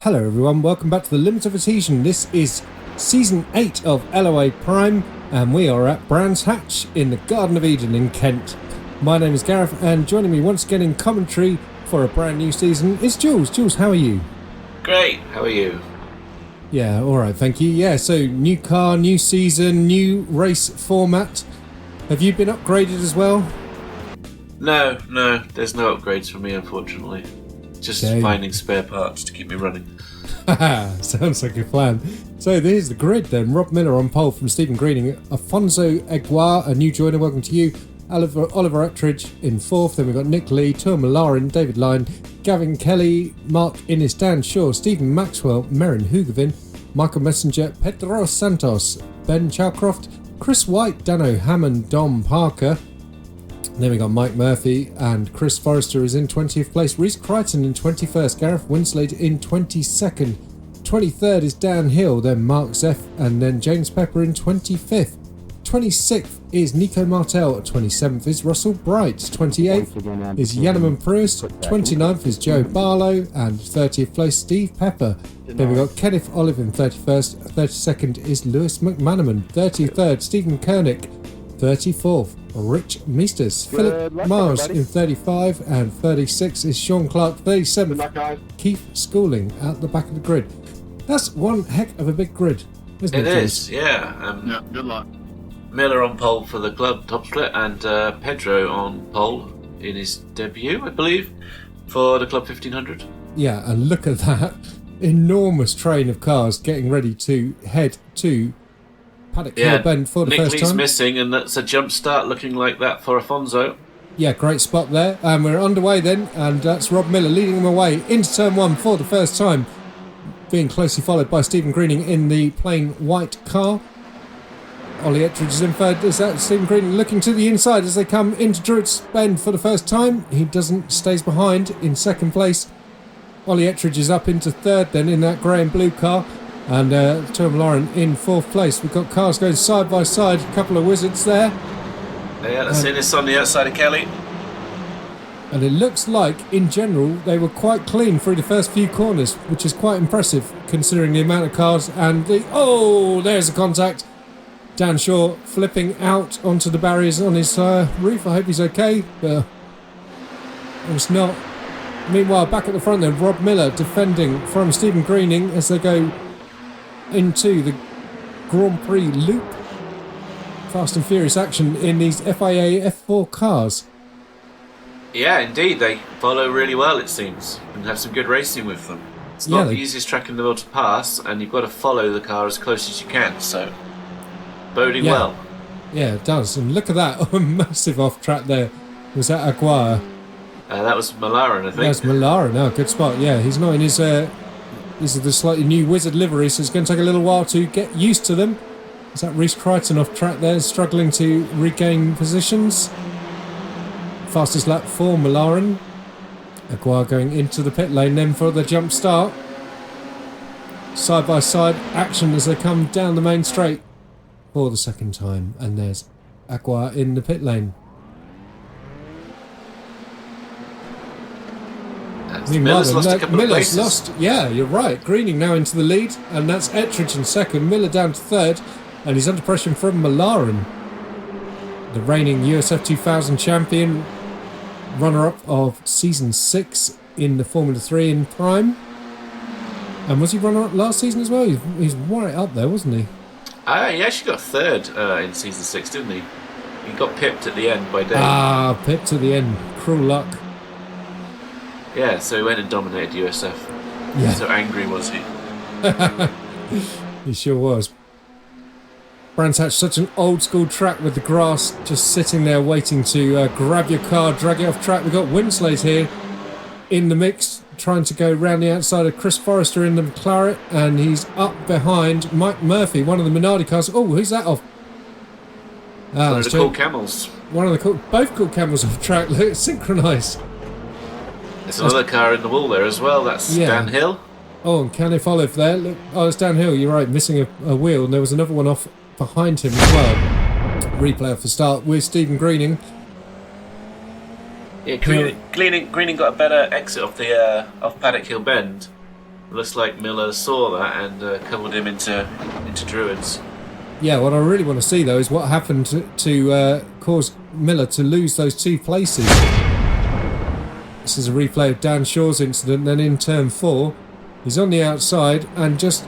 Hello everyone, welcome back to the Limit of Adhesion. This is Season 8 of LOA Prime and we are at Brands Hatch in the Garden of Eden in Kent. My name is Gareth and joining me once again in commentary for a brand new season is Jools. Jools, how are you? Great, how are you? Yeah, alright, thank you. Yeah, so new car, new season, new race format. Have you been upgraded as well? No, there's no upgrades for me unfortunately. Just finding spare parts to keep me running. Sounds like a plan. So there's the grid then. Rob Miller on pole from Stephen Greening. Afonso Aguiar, a new joiner, welcome to you. Oliver Ettridge in fourth. Then we've got Nick Lee, Tua Malarin, David Lyne, Gavin Kelly, Mark Innes, Dan Shaw, Stephen Maxwell, Merrin Hugavin, Michael Messenger, Pedro Santos, Ben Chalcroft, Chris White, Dano Hammond, Dom Parker. Then we got Mike Murphy and Chris Forrester is in 20th place. Reece Crichton in 21st. Gareth Winslade in 22nd. 23rd is Dan Hill, then Mark Zeff, and then James Pepper in 25th. 26th is Nico Martel. 27th is Russell Bright. 28th is Yanneman Proust. 29th is Joe Barlow. And 30th place, Steve Pepper. Then we got Kenneth Olive in 31st. 32nd is Lewis McManaman. 33rd, Stephen Kernick. 34th, Rich Meesters. Philip Mars in 35 and 36 is Sean Clark. 37th, Keith Schooling at the back of the grid. That's one heck of a big grid, isn't it? It is, yeah. Yeah, good luck. Miller on pole for the club top split and Pedro on pole in his debut, I believe, for the club 1500. Yeah, and look at that enormous train of cars getting ready to head to Paddock Hill Bend for the Nick first Lee's time. missing, and that's a jump start looking like that for Afonso. Yeah, great spot there. And we're underway then, and that's Rob Miller leading them away into turn one for the first time, being closely followed by Stephen Greening in the plain white car. Ollie Ettridge is in third. Is that Stephen Greening looking to the inside as they come into Druids Bend for the first time? He doesn't, stays behind in second place. Ollie Ettridge is up into third then in that grey and blue car. And Tom Lauren in fourth place. We've got cars going side by side. A couple of wizards there. Yeah, let's see this on the outside of Kelly. And it looks like, in general, they were quite clean through the first few corners, which is quite impressive considering the amount of cars. And there's a contact. Dan Shaw flipping out onto the barriers on his roof. I hope he's okay, but it's not. Meanwhile, back at the front then, Rob Miller defending from Stephen Greening as they go into the Grand Prix loop. Fast and furious action in these FIA F4 cars. Yeah, indeed, they follow really well, it seems, and have some good racing with them. It's not the easiest track in the world to pass, and you've got to follow the car as close as you can, so boding well. Yeah, it does. And look at that, a massive off track there. Was that Aguiar? That was Malarin, I think. That's Malarin. Oh, good spot. Yeah, he's not in his... These are the slightly new wizard livery, so it's going to take a little while to get used to them. Is that Reece Crichton off track there, struggling to regain positions? Fastest lap for Malarin. Aguiar going into the pit lane then for the jump start. Side by side action as they come down the main straight for the second time. And there's Aguiar in the pit lane. Miller's lost a couple of places. Yeah, you're right. Greening now into the lead, and that's Ettridge in second. Miller down to third, and he's under pressure from Malarin, the reigning USF 2000 champion, runner-up of season 6 in the Formula 3 in Prime. And was he runner-up last season as well? He's right up there, wasn't he? He actually got third in season 6, didn't he? He got pipped at the end by Dave. Pipped at the end. Cruel luck. Yeah, so he went and dominated USF. Yeah. So angry was he. He sure was. Brands Hatch, such an old school track with the grass just sitting there waiting to grab your car, drag it off track. We've got Winslade here in the mix, trying to go round the outside of Chris Forrester in the McLaren, and he's up behind Mike Murphy, one of the Minardi cars. Oh, who's that off? One of the cool camels. Both cool camels off track. Look, synchronised. There's another car in the wall there as well. That's Dan Hill. Oh, and Kenneth Olive there. Look, it's Dan Hill. You're right, missing a wheel. And there was another one off behind him as well. Replay off the start with Stephen Greening. Yeah, Greening got a better exit off the off Paddock Hill Bend, Looks like Miller saw that and coupled him into Druids. Yeah, what I really want to see though is what happened to cause Miller to lose those 2 places. This is a replay of Dan Shaw's incident. Then in turn 4, he's on the outside and just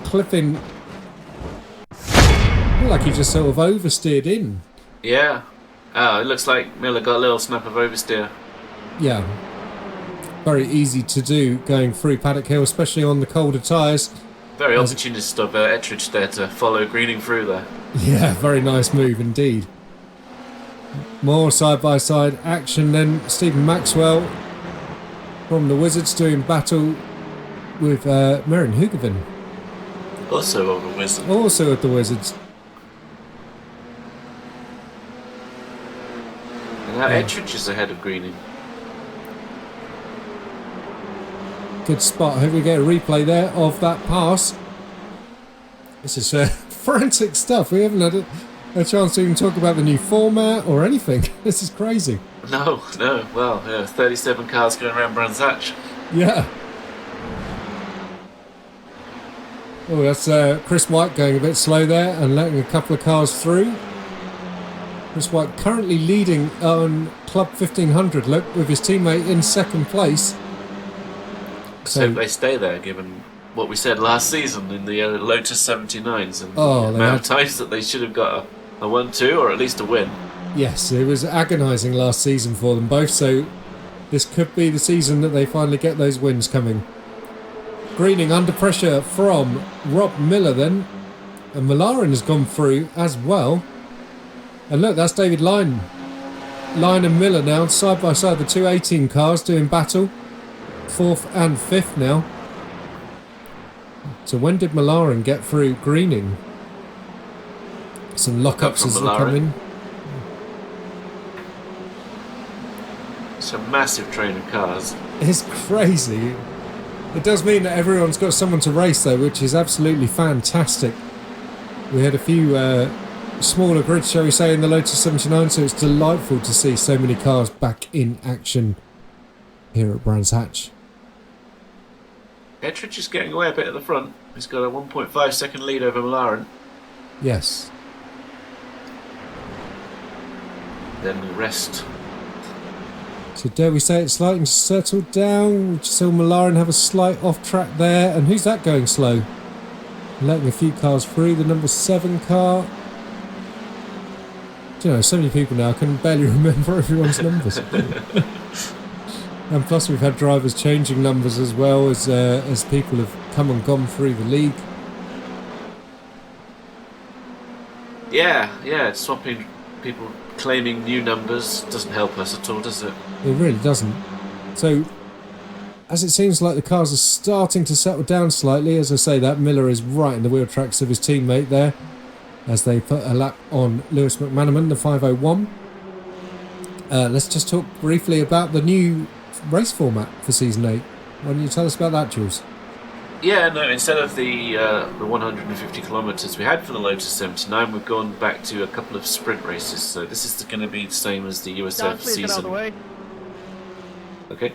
clipping. Like he just sort of oversteered in. Yeah. Oh, it looks like Miller got a little snap of oversteer. Yeah. Very easy to do going through Paddock Hill, especially on the colder tyres. Very opportunist of Ettridge there to follow Greening through there. Yeah, very nice move indeed. More side-by-side action then. Stephen Maxwell from the Wizards doing battle with Merrin Hugavin. Also of the Wizards. Also at the Wizards. And now Ettridge is ahead of Greening. Good spot. I hope we get a replay there of that pass. This is frantic stuff. We haven't had a chance to even talk about the new format or anything. This is crazy. No. Well, yeah, 37 cars going around Brands Hatch. Yeah. Oh, that's Chris White going a bit slow there and letting a couple of cars through. Chris White currently leading on Club 1500, look, with his teammate in 2nd place. So they stay there, given what we said last season in the Lotus 79s and the amount of times that they should have got a 1-2 or at least a win. Yes, it was agonising last season for them both, so this could be the season that they finally get those wins coming. Greening under pressure from Rob Miller then, and Malarin has gone through as well. And look, that's David Lyne. Lyne and Miller now side by side, the 218 cars doing battle. 4th and 5th now. So when did Malarin get through Greening? Some lockups as they come in. It's a massive train of cars. It's crazy. It does mean that everyone's got someone to race though, which is absolutely fantastic. We had a few smaller grids, shall we say, in the Lotus 79, so it's delightful to see so many cars back in action here at Brands Hatch. Ettridge is getting away a bit at the front. He's got a 1.5 second lead over Malarin. Yes. Then the rest. So dare we say it's slightly settled down? We just saw Malarin have a slight off track there. And who's that going slow? Letting a few cars through. The number 7 car. Do you know, so many people now I can barely remember everyone's numbers. And plus we've had drivers changing numbers as well as people have come and gone through the league. Yeah, swapping people claiming new numbers doesn't help us at all, does it? It really doesn't. So, as it seems like the cars are starting to settle down slightly, as I say that, Miller is right in the wheel tracks of his teammate there as they put a lap on Lewis McManaman, the 501. Let's just talk briefly about the new race format for Season 8. Why don't you tell us about that, Jools? Yeah, no, instead of the 150 kilometres we had for the Lotus 79, we've gone back to a couple of sprint races. So this is going to be the same as the USF season. Okay,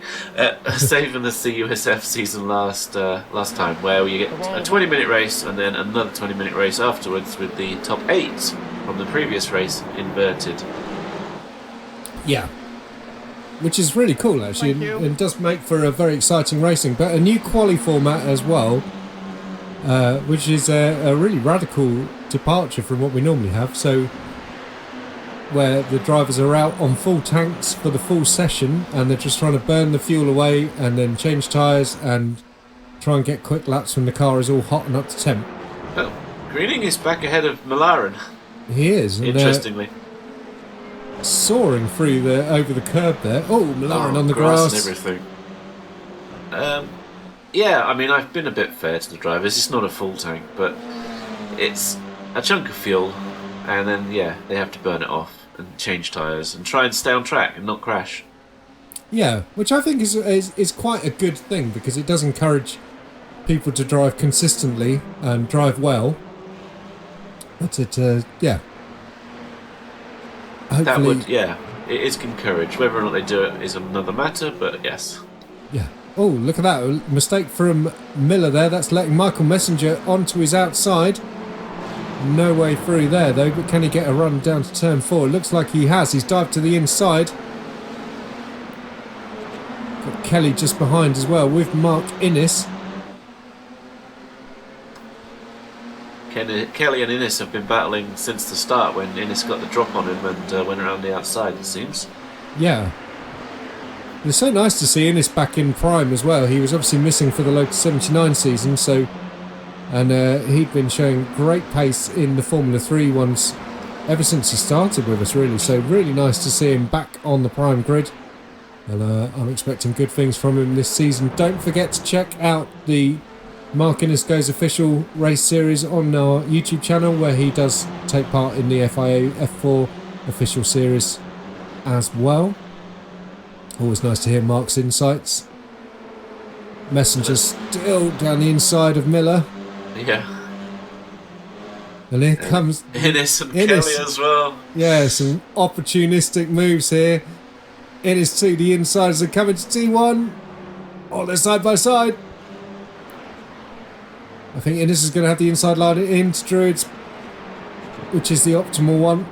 same as the USF season last time, where we get a 20-minute race and then another 20-minute race afterwards with the top 8 from the previous race inverted. Yeah. Which is really cool, actually, and does make for a very exciting racing. But a new quali format as well, which is a really radical departure from what we normally have. So, where the drivers are out on full tanks for the full session, and they're just trying to burn the fuel away and then change tyres and try and get quick laps when the car is all hot and up to temp. Well, Greening is back ahead of Malarin. He is. Interestingly. Soaring through over the curb there. Oh, Malarin on the grass. And everything. Yeah, I mean, I've been a bit fair to the drivers. It's not a full tank, but it's a chunk of fuel, and then, yeah, they have to burn it off and change tyres and try and stay on track and not crash. Yeah, which I think is quite a good thing, because it does encourage people to drive consistently and drive well. But yeah. Hopefully, that would, yeah, it is encouraged. Whether or not they do it is another matter, but yes. Yeah, Oh, look at that. A mistake from Miller there. That's letting Michael Messenger onto his outside. No way through there, though. But can he get a run down to turn 4? Looks like he has. He's dived to the inside. Got Kelly just behind as well with Mark Innes. Kelly and Innes have been battling since the start when Innes got the drop on him and went around the outside, it seems. Yeah. It's so nice to see Innes back in prime as well. He was obviously missing for the Lotus 79 season, so... And he'd been showing great pace in the Formula 3 ones ever since he started with us, really. So really nice to see him back on the prime grid. And I'm expecting good things from him this season. Don't forget to check out the Mark Innes Goes official race series on our YouTube channel, where he does take part in the FIA F4 official series as well. Always nice to hear Mark's insights. Messenger still down the inside of Miller. Yeah. And here comes Innes and Kelly as well. Yeah, some opportunistic moves here. Innes to the inside as they come into T1. Oh, they're side by side. I think Innes is going to have the inside line into Druids, which is the optimal one.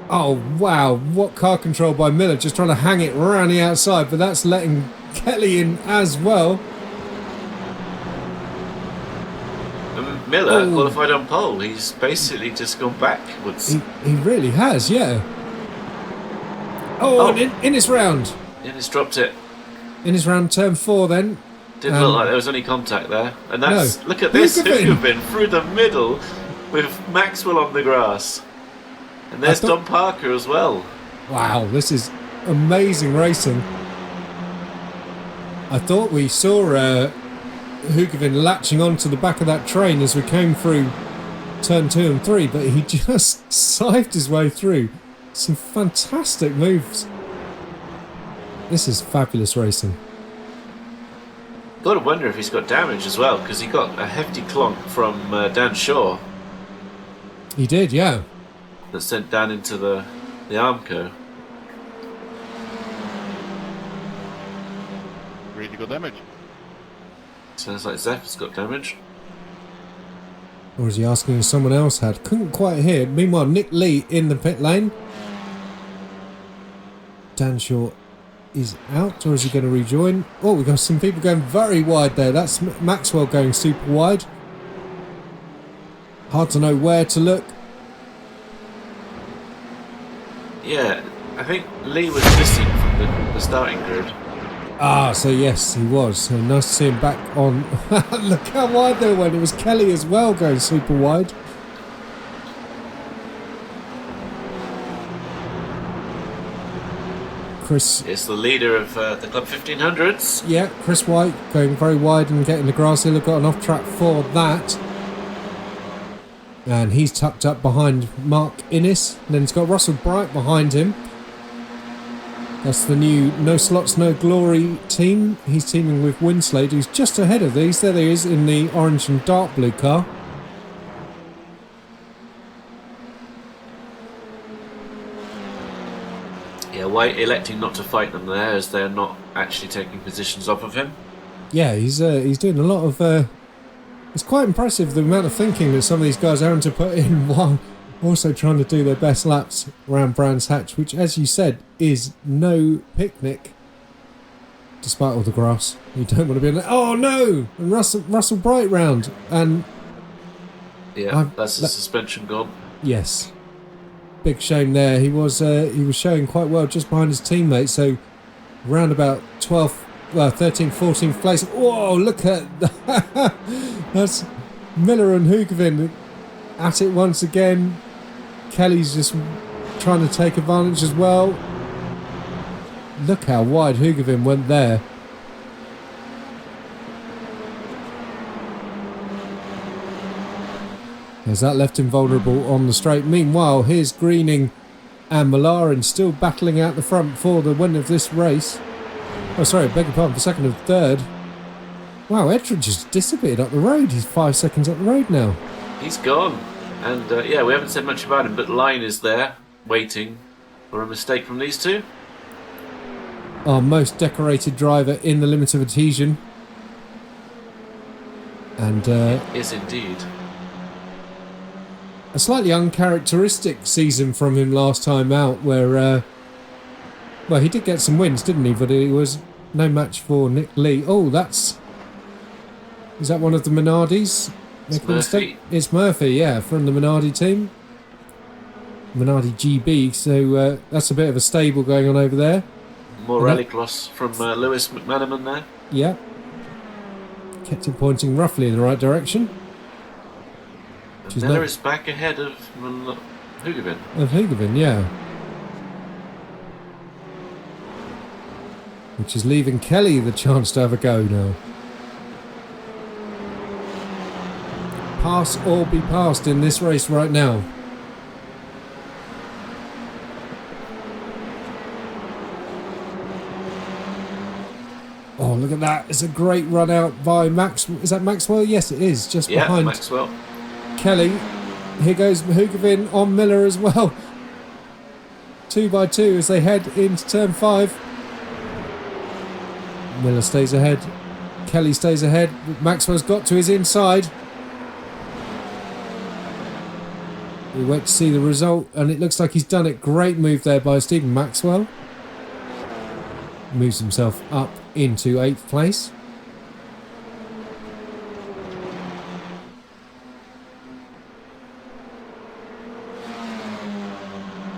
Oh, wow. What car control by Miller. Just trying to hang it around the outside, but that's letting Kelly in as well. Miller qualified on pole. He's basically just gone backwards. He really has, yeah. Oh, and in his round. Innes dropped it. In his round, turn 4 then. Didn't look like there was any contact there. And that's... No. Look at this. Hoogerveen through the middle with Maxwell on the grass. And there's Don Parker as well. Wow, this is amazing racing. I thought we saw Hoogerveen latching onto the back of that train as we came through turn 2 and 3, but he just scythed his way through. Some fantastic moves. This is fabulous racing. Got to wonder if he's got damage as well, because he got a hefty clonk from Dan Shaw. He did, yeah. That sent down into the Armco. Really good damage. Sounds like Zeph's got damage. Or is he asking if someone else had? Couldn't quite hear. Meanwhile, Nick Lee in the pit lane. Dan Shaw is out, or is he going to rejoin? Oh, we've got some people going very wide there. That's Maxwell going super wide. Hard to know where to look. Yeah, I think Lee was missing from the starting grid. Ah, so yes, he was. So nice to see him back on. Look how wide they went. It was Kelly as well going super wide. Chris. It's the leader of the Club 1500s. Yeah, Chris White going very wide and getting the grass. He'll have got an off track for that. And he's tucked up behind Mark Innes. And then he's got Russell Bright behind him. That's the new No Slots, No Glory team. He's teaming with Winslade, who's just ahead of these. There he is in the orange and dark blue car. Yeah, White electing not to fight them there, as they're not actually taking positions off of him. Yeah, he's doing a lot of... it's quite impressive the amount of thinking that some of these guys are having to put in while also trying to do their best laps around Brands Hatch, which, as you said, is no picnic. Despite all the grass, you don't want to be in there. Oh no! And Russell Bright round, and yeah, that's the suspension gone. Yes, big shame there. He was showing quite well just behind his teammate. So round about 12th, 13th, 14th place. Whoa! Look at that. That's Miller and Hoogerveen at it once again. Kelly's just trying to take advantage as well. Look how wide Hoogerveen went there. As that left him vulnerable on the straight. Meanwhile, here's Greening and Malarin still battling out the front for the win of this race. Oh, sorry, beg your pardon, for second and third. Wow, Ettridge has disappeared up the road. He's 5 seconds up the road now. He's gone. And yeah, we haven't said much about him, but Line is there, waiting for a mistake from these two. our most decorated driver in the limited adhesion. And is indeed a slightly uncharacteristic season from him last time out, where well, he did get some wins, didn't he? But it was no match for Nicola. Oh, is that one of the Minardis? It's Murphy. It's Murphy, yeah, from the Minardi team, Minardi GB. So that's a bit of a stable going on over there. More relic loss from Lewis McManaman there. Yeah. Kept it pointing roughly in the right direction. Miller is back ahead of Hugevin. Yeah. Which is leaving Kelly the chance to have a go now. Pass or be passed in this race right now. Oh, look at that. It's a great run out by Max. Is that Maxwell? Yes, it is. Just behind Maxwell. Kelly. Here goes Hugevin on Miller as well. 2 by 2 as they head into turn 5. Miller stays ahead. Kelly stays ahead. Maxwell's got to his inside. We wait to see the result, and it looks like he's done it. Great move there by Stephen Maxwell. Moves himself up into 8th place.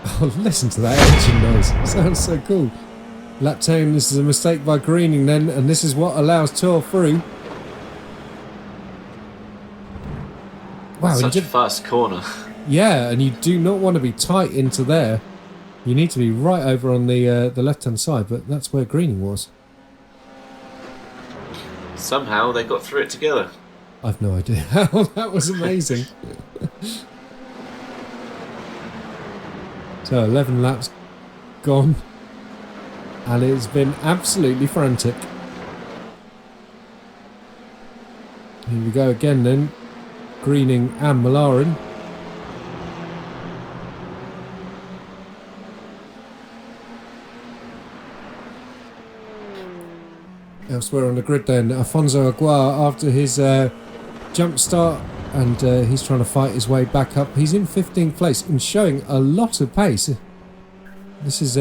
Oh, listen to that engine noise. It sounds so cool. Lap time, this is a mistake by Greening then, and this is what allows Tour through. Wow, such a fast corner. Yeah, and you do not want to be tight into there. You need to be right over on the left-hand side, but that's where Greening was. Somehow they got through it together. I've no idea how. That was amazing. So 11 laps gone, and it's been absolutely frantic. Here we go again then. Greening and Malarin. Elsewhere on the grid then, Afonso Aguirre after his jump start, and he's trying to fight his way back up. He's in 15th place and showing a lot of pace. This is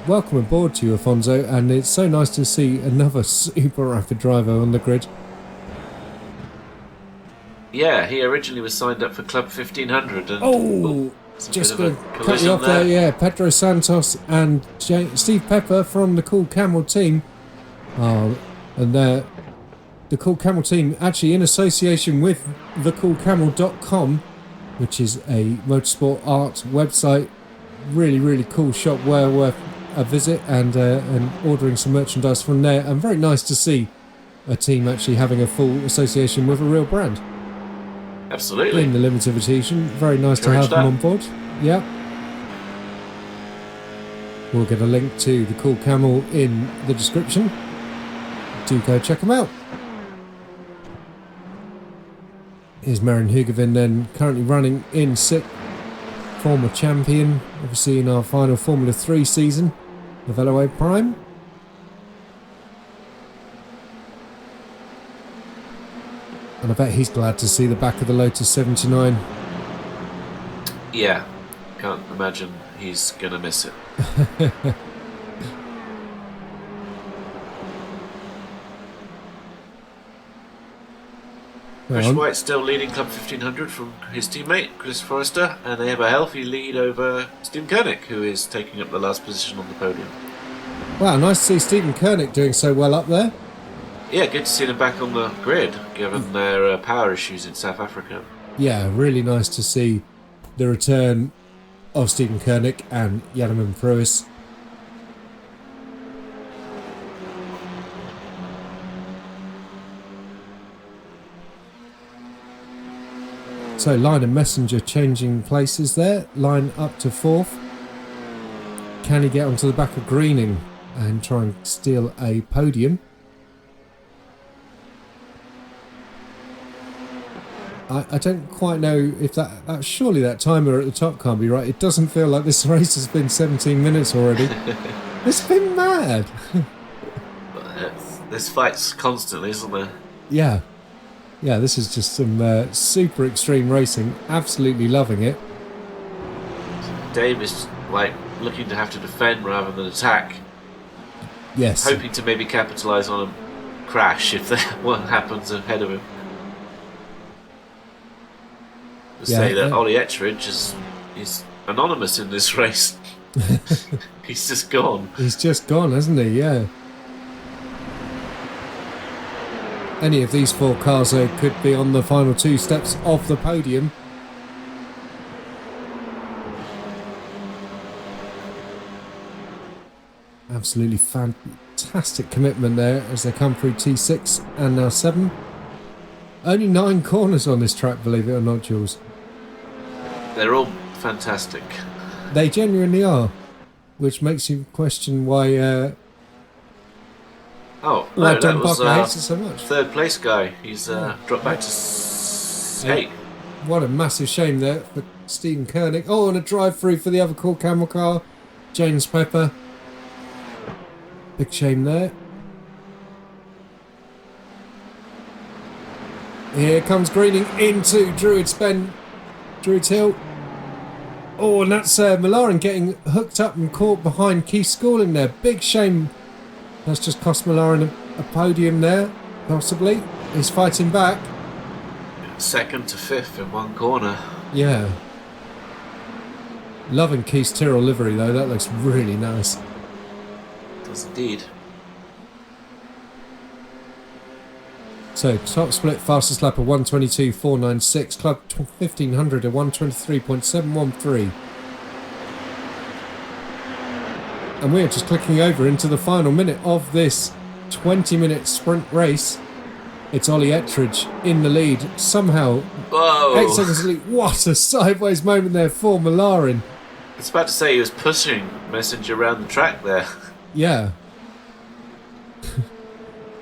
welcome aboard to you, Afonso, and it's so nice to see another super rapid driver on the grid. Yeah, he originally was signed up for Club 1500. And, just going to cut you off there. Yeah, Pedro Santos and Steve Pepper from the Cool Camel team. And the Cool Camel team actually in association with thecoolcamel.com, which is a motorsport art website. Really, really cool shop, well worth a visit, and ordering some merchandise from there. And very nice to see a team actually having a full association with a real brand. Absolutely. In the limited edition. Very nice to have them on board. Yeah. We'll get a link to the Cool Camel in the description. Do go check them out. Here's Marin Hugevin then, currently running in 6th. Former champion, obviously in our final Formula 3 season of LOA Prime. And I bet he's glad to see the back of the Lotus 79. Yeah, can't imagine he's going to miss it. Chris White still leading Club 1500 from his teammate Chris Forrester, and they have a healthy lead over Stephen Koenig, who is taking up the last position on the podium. Wow, nice to see Stephen Koenig doing so well up there. Yeah, good to see them back on the grid, given their power issues in South Africa. Yeah, really nice to see the return of Stephen Koenig and Janeman Pruis. So Line and Messenger changing places there. Line up to 4th. Can he get onto the back of Greening and try and steal a podium? I don't quite know if that surely that timer at the top can't be right. It doesn't feel like this race has been 17 minutes already. It's been mad. This fight's constantly, isn't there? Yeah. Yeah, this is just some super extreme racing. Absolutely loving it. Dave is like looking to have to defend rather than attack. Yes. Hoping to maybe capitalise on a crash if one happens ahead of him. Say that Ollie Ettridge is anonymous in this race. He's just gone. He's just gone, hasn't he? Yeah. Any of these four cars could be on the final two steps of the podium. Absolutely fantastic commitment there as they come through T6 and now 7. Only 9 corners on this track, believe it or not, Jools. They're all fantastic. They genuinely are, which makes you question why. That was hates it so much. Third place guy. He's dropped back to 8. What a massive shame there for Stephen Koenig. Oh, and a drive-through for the other cool camel car, James Pepper. Big shame there. Here comes Greening into Druids Hill. Oh, and that's Malaren getting hooked up and caught behind Keith Schooling there. Big shame. That's just cost Malaren a podium there, possibly. He's fighting back. 2nd to 5th in one corner. Yeah. Loving Keith's Tyrrell livery though. That looks really nice. Does indeed. So, top split, fastest lap of 1:22.496. Club 1500 at 1:23.713. And we're just clicking over into the final minute of this 20-minute sprint race. It's Ollie Ettridge in the lead. Somehow, Whoa. 8 seconds lead. What a sideways moment there for Malaren. I was about to say he was pushing Messenger around the track there. Yeah.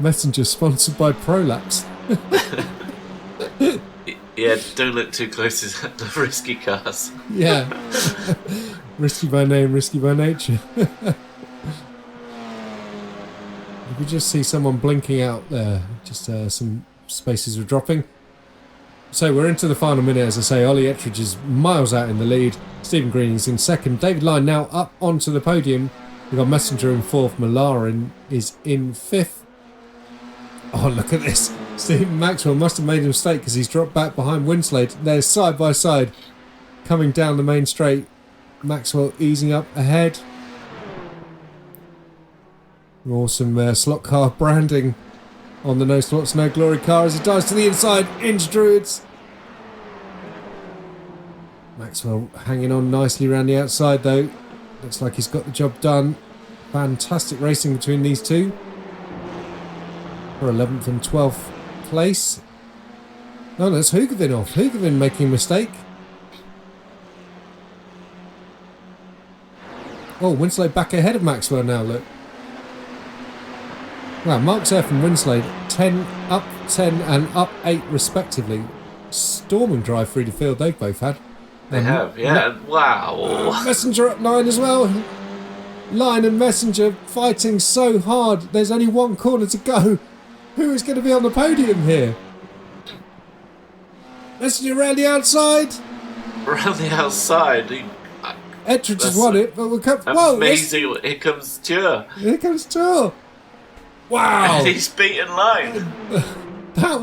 Messenger sponsored by Prolapse. Yeah, don't look too close to the risky cars. Yeah. Risky by name, risky by nature. You could just see someone blinking out there. Just some spaces are dropping. So we're into the final minute, as I say. Ollie Ettridge is miles out in the lead. Stephen Greening's in second. David Lyne now up onto the podium. We've got Messenger in fourth. Malaren is in fifth. Oh, look at this. Stephen Maxwell must have made a mistake because he's dropped back behind Winslade. They're side by side coming down the main straight. Maxwell easing up ahead. Awesome slot car branding on the No Slots No Glory car as it dives to the inside into Druids. Maxwell hanging on nicely around the outside though. Looks like he's got the job done. Fantastic racing between these two. For 11th and 12th place. Oh, that's Hoogovin off. Hoogovin making a mistake. Oh, Winslade back ahead of Maxwell now, look. Wow, Mark Zerf and Winslade 10 up 10 and up 8 respectively. Storming drive through the field they've both had. They have, yeah. Wow. Messenger up 9 as well. Lyne and Messenger fighting so hard. There's only one corner to go. Who is going to be on the podium here? Messenger around the outside. Around the outside. Ettridge has won it, but we'll come. Whoa! Amazing! Here comes Tour. Here comes Tour. Wow! And he's beaten Lyne. That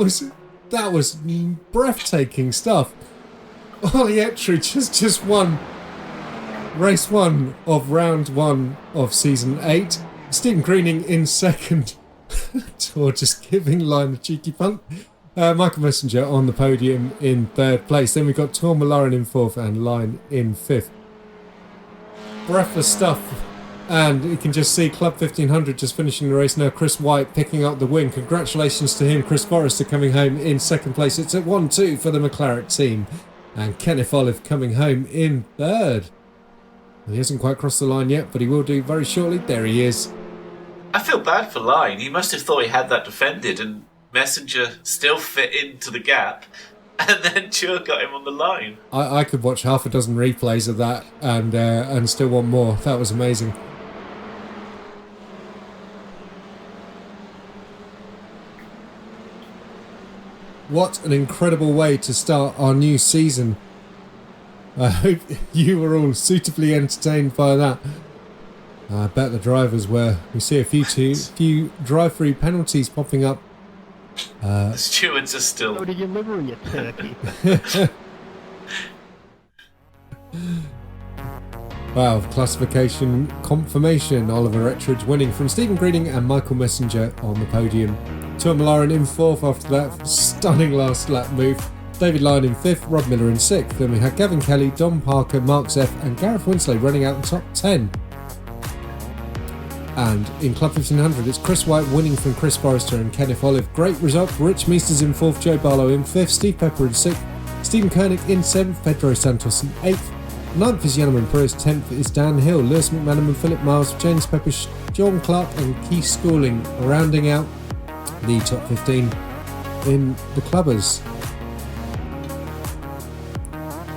was breathtaking stuff. Ollie Ettridge has just won race 1 of round 1 of season 8. Stephen Greening in second. Tour just giving Lyne a cheeky punt. Michael Messenger on the podium in third place. Then we've got Tor Malaren in fourth and Lyne in fifth. Breathless stuff. And you can just see Club 1500 just finishing the race now. Chris White picking up the win. Congratulations to him. Chris Forrester coming home in second place. It's at 1-2 for the McLaren team. And Kenneth Olive coming home in third. He hasn't quite crossed the line yet, but he will do very shortly. There he is. I feel bad for Lyne. He must have thought he had that defended and Messenger still fit into the gap. And then Tour got him on the line. I could watch half a dozen replays of that and still want more. That was amazing. What an incredible way to start our new season. I hope you were all suitably entertained by that. I bet the drivers were. We see a few drive-through penalties popping up. The stewards are still... Go to your liver, you turkey. Wow, classification confirmation. Oliver Ettridge winning from Stephen Greening and Michael Messenger on the podium. Tom Lauren in 4th after that stunning last lap move. David Lyon in 5th, Rob Miller in 6th. Then we had Gavin Kelly, Dom Parker, Mark Zeff and Gareth Winslow running out in top 10. And in Club 1500, it's Chris White winning from Chris Forrester and Kenneth Olive. Great result. Rich Meesters in 4th, Joe Barlow in 5th, Steve Pepper in 6th, Stephen Koenig in 7th, Pedro Santos in 8th. 9th is Yannaman Perez, 10th is Dan Hill, Lewis McManaman, Philip Miles, James Pepper, John Clark and Keith Schooling rounding out the top 15 in the clubbers.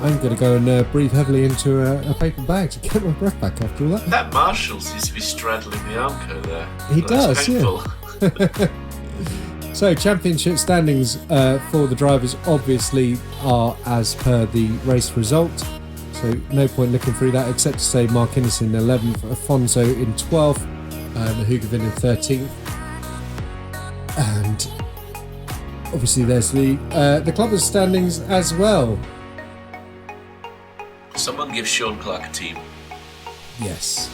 I'm going to go and breathe heavily into a paper bag to get my breath back after all that. That Marshall seems to be straddling the Armco there. He does, yeah. So, championship standings for the drivers obviously are as per the race result. So, no point looking through that except to say Mark Innes in 11th, Afonso in 12th, Mahugavin in 13th. And obviously there's the clubbers standings as well. Someone give Sean Clark a team. Yes.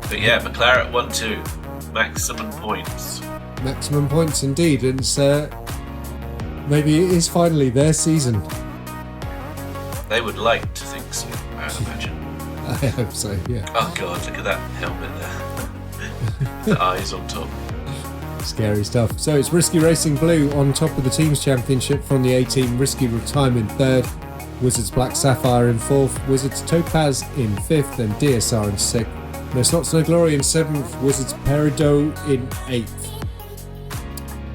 But yeah, McLaren 1-2. Maximum points. Maximum points indeed. And it's, maybe it is finally their season. They would like to think so, I would imagine. I hope so, yeah. Oh god, look at that helmet there. The eyes on top. Scary stuff. So it's Risky Racing Blue on top of the team's championship from the A-Team. Risky Retirement 3rd. Wizards Black Sapphire in 4th. Wizards Topaz in 5th. And DSR in 6th. No Slots No Glory in 7th. Wizards Peridot in 8th.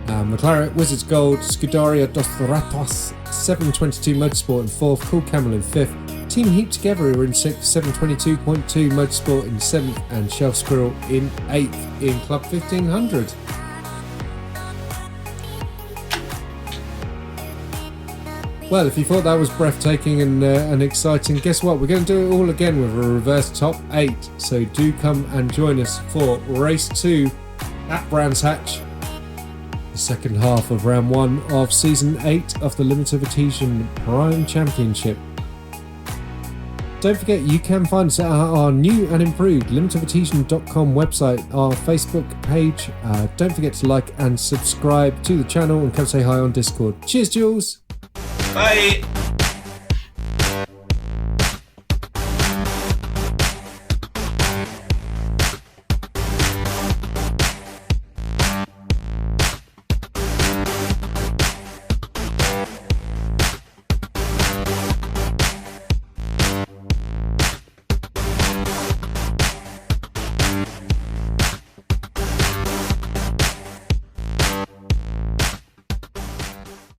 McLaren Wizards Gold. Scuderia dos Ratos 722 Motorsport in 4th. Cool Camel in 5th. Team Heat Together are in 6th. 722.2 Motorsport in 7th. And Shelf Squirrel in 8th in Club 1500. Well, if you thought that was breathtaking and exciting, guess what? We're going to do it all again with a reverse top 8. So do come and join us for race 2 at Brands Hatch, the second half of round 1 of season 8 of the Limited Adhesion Prime Championship. Don't forget, you can find us at our new and improved limitofadhesion.com website, our Facebook page. Don't forget to like and subscribe to the channel and come say hi on Discord. Cheers, Jools! Bye!